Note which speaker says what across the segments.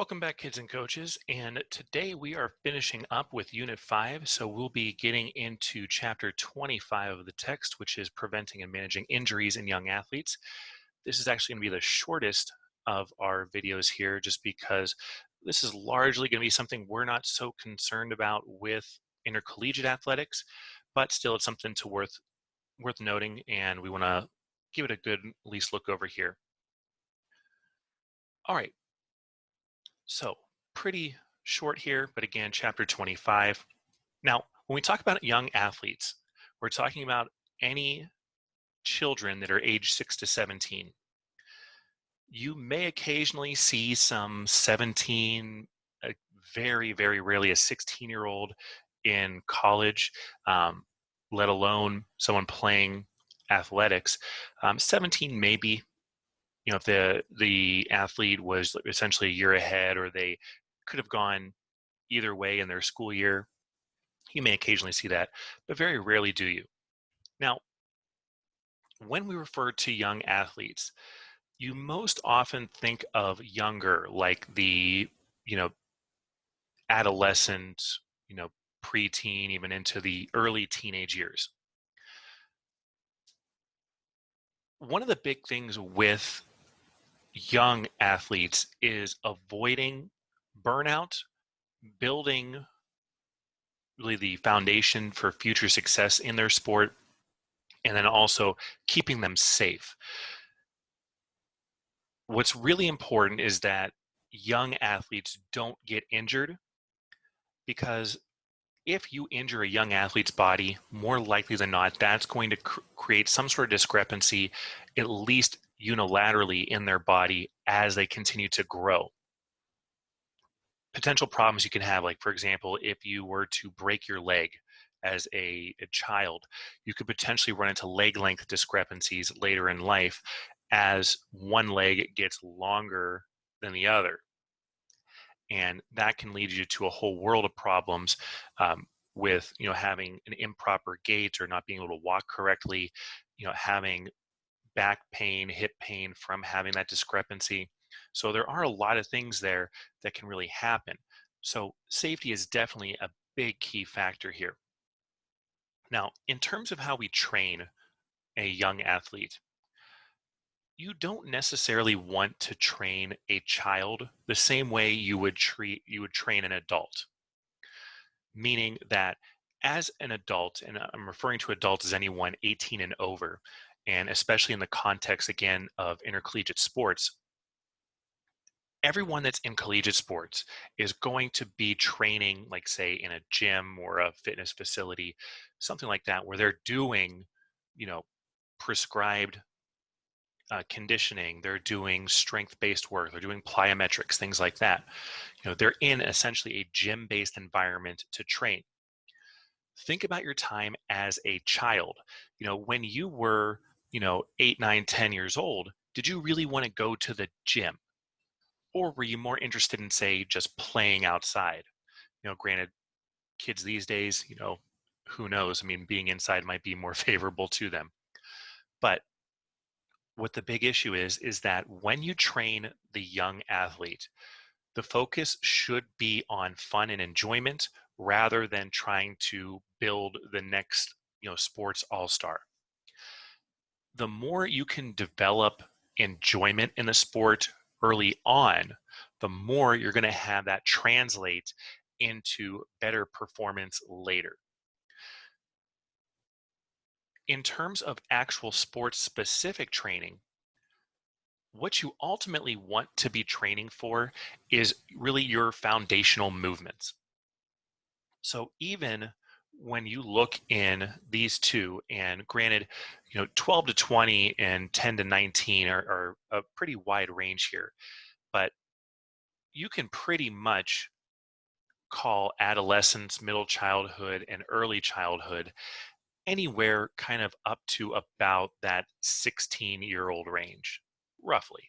Speaker 1: Welcome back, kids and coaches. And today we are finishing up with Unit 5. So we'll be getting into Chapter 25 of the text, which is Preventing and Managing Injuries in Young Athletes. This is actually going to be the shortest of our videos here, just because this is largely going to be something we're not so concerned about with intercollegiate athletics, but still it's something worth noting, and we want to give it a good at least look over here. All right. So pretty short here, but again, chapter 25. Now, when we talk about young athletes, we're talking about any children that are age 6 to 17. You may occasionally see some 17, very, very rarely a 16-year-old in college, let alone someone playing athletics. 17 maybe, if the athlete was essentially a year ahead, or they could have gone either way in their school year, you may occasionally see that, but very rarely do you. Now, when we refer to young athletes, you most often think of younger, like the, adolescent, preteen, even into the early teenage years. One of the big things with young athletes is avoiding burnout, building really the foundation for future success in their sport, and then also keeping them safe. What's really important is that young athletes don't get injured, because if you injure a young athlete's body, more likely than not, that's going to create some sort of discrepancy, at least unilaterally in their body as they continue to grow. Potential problems you can have, like, for example, if you were to break your leg as a child, you could potentially run into leg length discrepancies later in life as one leg gets longer than the other. And that can lead you to a whole world of problems, with having an improper gait or not being able to walk correctly, having back pain, hip pain from having that discrepancy. So there are a lot of things there that can really happen. So safety is definitely a big key factor here. Now, in terms of how we train a young athlete, you don't necessarily want to train a child the same way you would train an adult. Meaning that as an adult, and I'm referring to adults as anyone 18 and over, and especially in the context, again, of intercollegiate sports, everyone that's in collegiate sports is going to be training, like, say, in a gym or a fitness facility, something like that, where they're doing, prescribed conditioning, they're doing strength-based work, they're doing plyometrics, things like that. They're in essentially a gym-based environment to train. Think about your time as a child. When you were, 8, 9, 10 years old, did you really want to go to the gym? Or were you more interested in, say, just playing outside? Granted, kids these days, who knows? I mean, being inside might be more favorable to them. But what the big issue is that when you train the young athlete, the focus should be on fun and enjoyment rather than trying to build the next, sports all-star. The more you can develop enjoyment in the sport early on, the more you're going to have that translate into better performance later. In terms of actual sports-specific training, what you ultimately want to be training for is really your foundational movements. So even when you look in these two, and granted, 12 to 20 and 10 to 19 are a pretty wide range here, but you can pretty much call adolescence, middle childhood, and early childhood anywhere kind of up to about that 16-year-old range, roughly.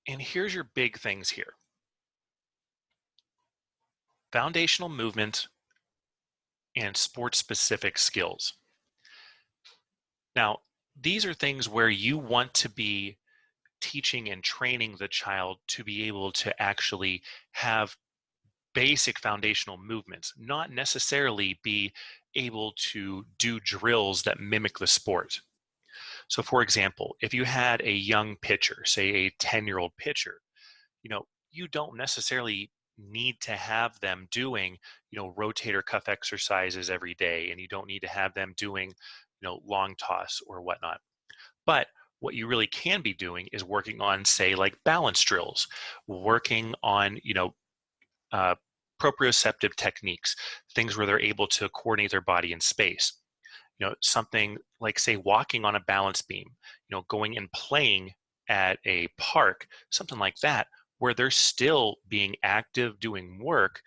Speaker 1: And here's your big things here. Foundational movement and sport-specific skills. Now, these are things where you want to be teaching and training the child to be able to actually have basic foundational movements, not necessarily be able to do drills that mimic the sport. So for example, if you had a young pitcher, say a 10-year-old pitcher, you don't necessarily need to have them doing, rotator cuff exercises every day, and you don't need to have them doing, long toss or whatnot. But what you really can be doing is working on, say, like balance drills, working on, uh, proprioceptive techniques, things where they're able to coordinate their body in space. Something like, say, walking on a balance beam, going and playing at a park, something like that, where they're still being active, doing work,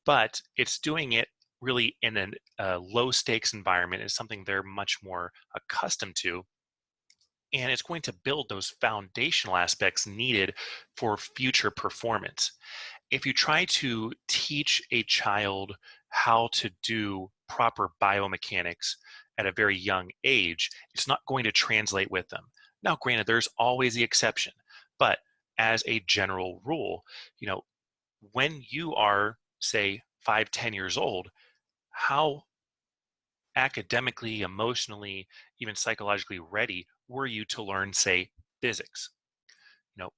Speaker 1: but it's doing it really in a low stakes environment. Is something they're much more accustomed to, and it's going to build those foundational aspects needed for future performance. If you try to teach a child how to do proper biomechanics at a very young age, it's not going to translate with them. Now, granted, there's always the exception, but as a general rule, when you are, say, 5, 10 years old, how academically, emotionally, even psychologically ready were you to learn, say, physics?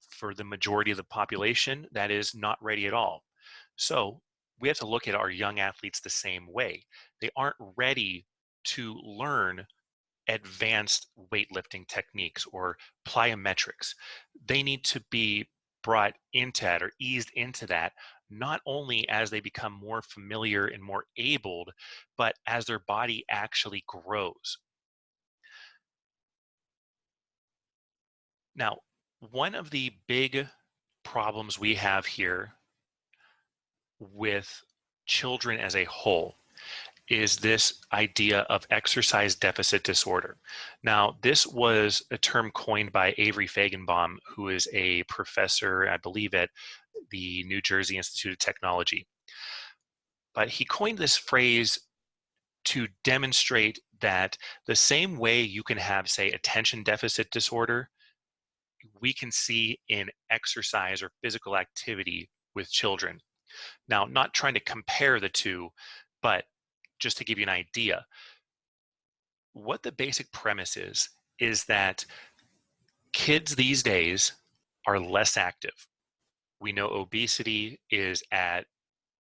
Speaker 1: For the majority of the population, that is not ready at all. So we have to look at our young athletes the same way. They aren't ready to learn advanced weightlifting techniques or plyometrics. They need to be brought into that or eased into that, not only as they become more familiar and more abled, but as their body actually grows. Now, one of the big problems we have here with children as a whole is this idea of exercise deficit disorder. Now, this was a term coined by Avery Feigenbaum, who is a professor, I believe, at the New Jersey Institute of Technology. But he coined this phrase to demonstrate that the same way you can have, say, attention deficit disorder, we can see in exercise or physical activity with children. Now, not trying to compare the two, but just to give you an idea, what the basic premise is that kids these days are less active. We know obesity is at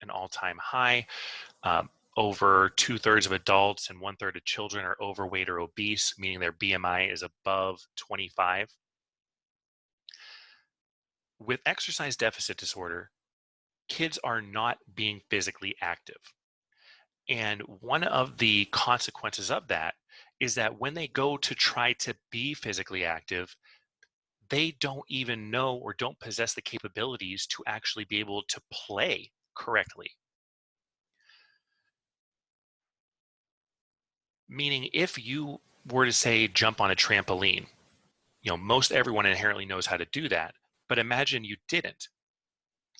Speaker 1: an all-time high. Over 2/3 of adults and 1/3 of children are overweight or obese, meaning their BMI is above 25. With exercise deficit disorder, kids are not being physically active. And one of the consequences of that is that when they go to try to be physically active, they don't even know or don't possess the capabilities to actually be able to play correctly. Meaning, if you were to say jump on a trampoline, most everyone inherently knows how to do that. But imagine you didn't,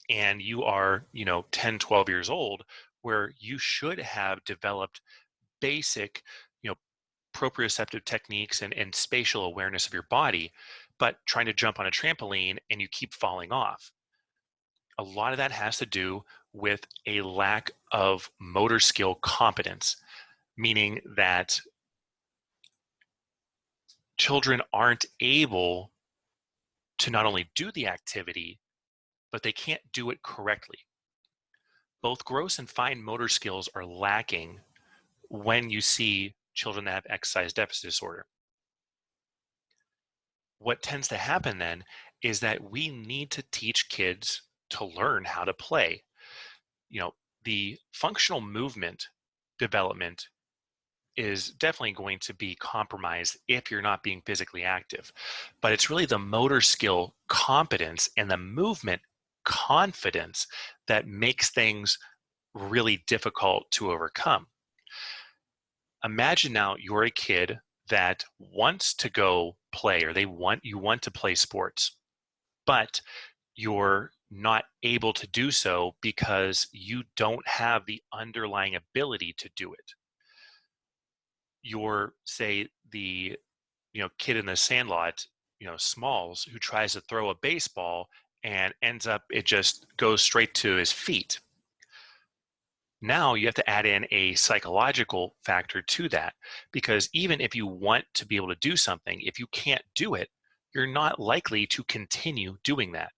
Speaker 1: and you are, 10, 12 years old, where you should have developed basic, you know, proprioceptive techniques and spatial awareness of your body, but trying to jump on a trampoline and you keep falling off. A lot of that has to do with a lack of motor skill competence, meaning that children aren't able to not only do the activity, but they can't do it correctly. Both gross and fine motor skills are lacking when you see children that have exercise deficit disorder. What tends to happen then is that we need to teach kids to learn how to play. The functional movement development is definitely going to be compromised if you're not being physically active. But it's really the motor skill competence and the movement confidence that makes things really difficult to overcome. Imagine now you're a kid that wants to go play, or you want to play sports, but you're not able to do so because you don't have the underlying ability to do it. You're, say, the kid in the sandlot, Smalls, who tries to throw a baseball and ends up, it just goes straight to his feet. Now you have to add in a psychological factor to that, because even if you want to be able to do something, if you can't do it, you're not likely to continue doing that.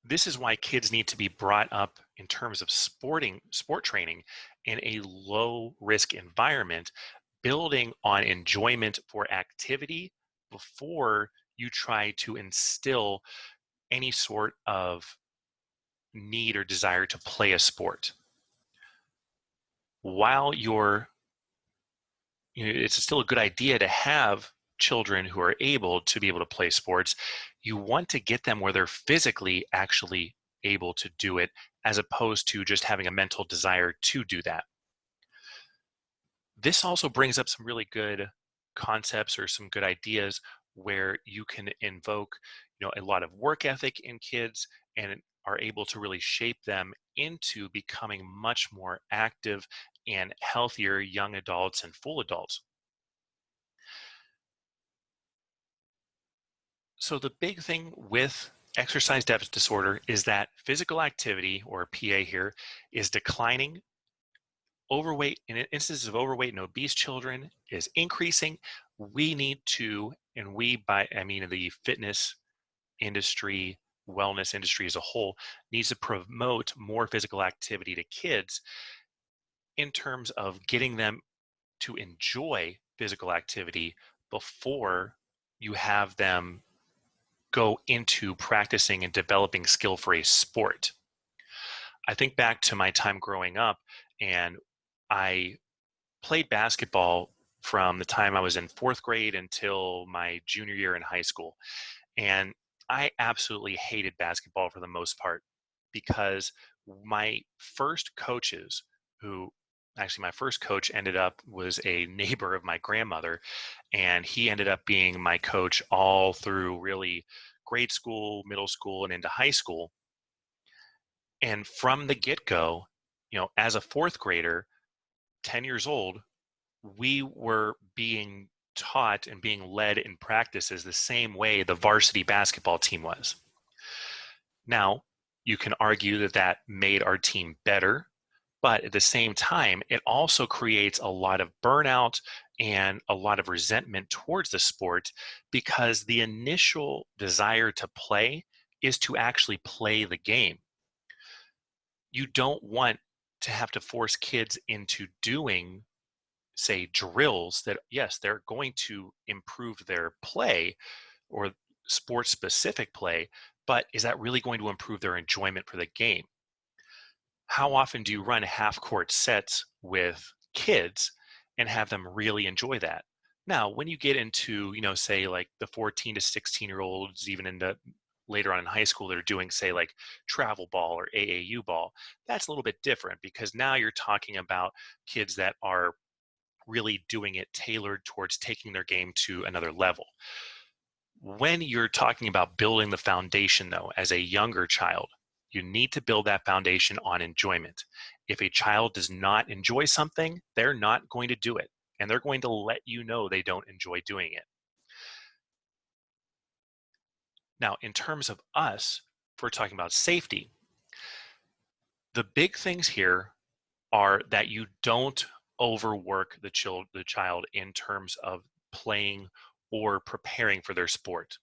Speaker 1: This is why kids need to be brought up in terms of sport training in a low risk environment, building on enjoyment for activity before you try to instill any sort of need or desire to play a sport. While it's still a good idea to have children who are able to be able to play sports, you want to get them where they're physically actually able to do it, as opposed to just having a mental desire to do that. This also brings up some really good concepts or some good ideas where you can invoke, a lot of work ethic in kids, and are able to really shape them into becoming much more active and healthier young adults and full adults. So the big thing with exercise deficit disorder is that physical activity, or PA here, is declining. Overweight, in instances of overweight and obese children, is increasing. We need to, and we, by I mean the fitness industry, wellness industry as a whole, needs to promote more physical activity to kids in terms of getting them to enjoy physical activity before you have them go into practicing and developing skill for a sport. I think back to my time growing up, and I played basketball from the time I was in fourth grade until my junior year in high school. And I absolutely hated basketball for the most part, because my first coaches, who actually my first coach was a neighbor of my grandmother, and he ended up being my coach all through really grade school, middle school, and into high school. And from the get-go, as a fourth grader, 10 years old, we were being taught and being led in practices the same way the varsity basketball team was. Now, you can argue that that made our team better, but at the same time, it also creates a lot of burnout and a lot of resentment towards the sport, because the initial desire to play is to actually play the game. You don't want to have to force kids into doing, say, drills that, yes, they're going to improve their play or sports specific play, but is that really going to improve their enjoyment for the game? How often do you run half court sets with kids and have them really enjoy that? Now, when you get into, say like the 14 to 16-year-olds, even into later on in high school, that are doing, say, like travel ball or AAU ball, that's a little bit different, because now you're talking about kids that are really doing it tailored towards taking their game to another level. When you're talking about building the foundation, though, as a younger child, you need to build that foundation on enjoyment. If a child does not enjoy something, they're not going to do it, and they're going to let you know they don't enjoy doing it. Now, in terms of us, if we're talking about safety, the big things here are that you don't overwork the child in terms of playing or preparing for their sport.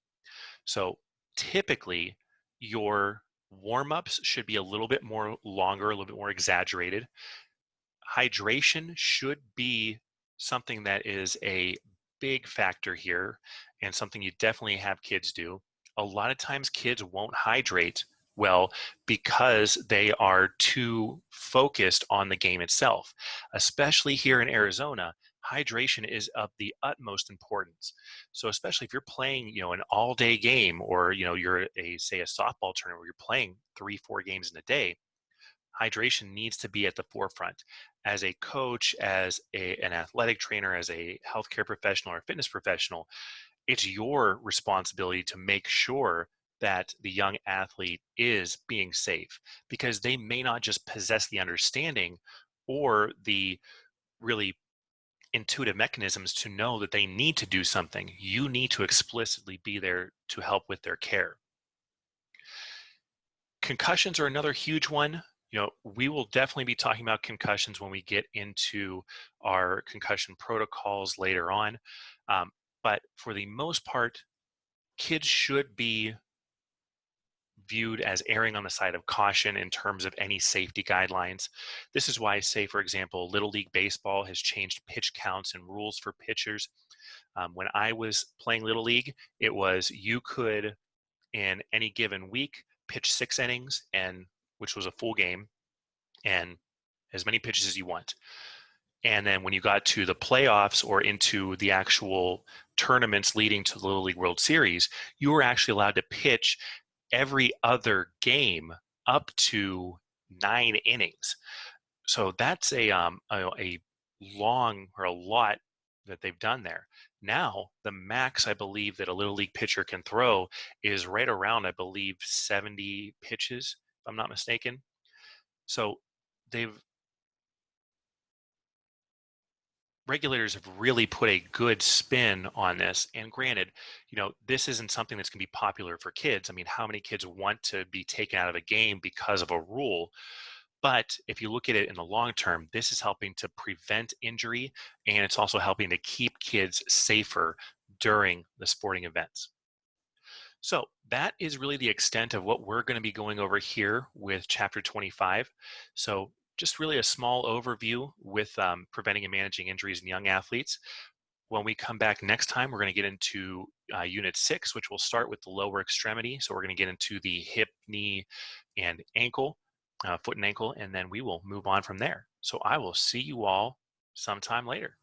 Speaker 1: So typically, your warm-ups should be a little bit more longer, a little bit more exaggerated. Hydration should be something that is a big factor here, and something you definitely have kids do. A lot of times kids won't hydrate well because they are too focused on the game itself. Especially here in Arizona, hydration is of the utmost importance. So especially if you're playing, an all-day game, or you're say a softball tournament where you're playing 3-4 games in a day, hydration needs to be at the forefront. As a coach, as an athletic trainer, as a healthcare professional or a fitness professional, it's your responsibility to make sure that the young athlete is being safe, because they may not just possess the understanding or the really intuitive mechanisms to know that they need to do something. You need to explicitly be there to help with their care. Concussions are another huge one. We will definitely be talking about concussions when we get into our concussion protocols later on. Um, but for the most part, kids should be viewed as erring on the side of caution in terms of any safety guidelines. This is why, say, for example, Little League Baseball has changed pitch counts and rules for pitchers. When I was playing Little League, it was you could, in any given week, pitch 6 innings, and which was a full game, and as many pitches as you want. And then when you got to the playoffs or into the actual tournaments leading to the Little League World Series, you were actually allowed to pitch every other game up to 9 innings. So that's a long or a lot that they've done there. Now, the max I believe that a Little League pitcher can throw is right around, I believe, 70 pitches, if I'm not mistaken. So they've regulators have really put a good spin on this. And granted, this isn't something that's going to be popular for kids. I mean, how many kids want to be taken out of a game because of a rule? But if you look at it in the long term, this is helping to prevent injury, and it's also helping to keep kids safer during the sporting events. So that is really the extent of what we're going to be going over here with chapter 25. So just really a small overview with preventing and managing injuries in young athletes. When we come back next time, we're going to get into unit 6, which will start with the lower extremity. So we're going to get into the hip, knee, and ankle, foot and ankle, and then we will move on from there. So I will see you all sometime later.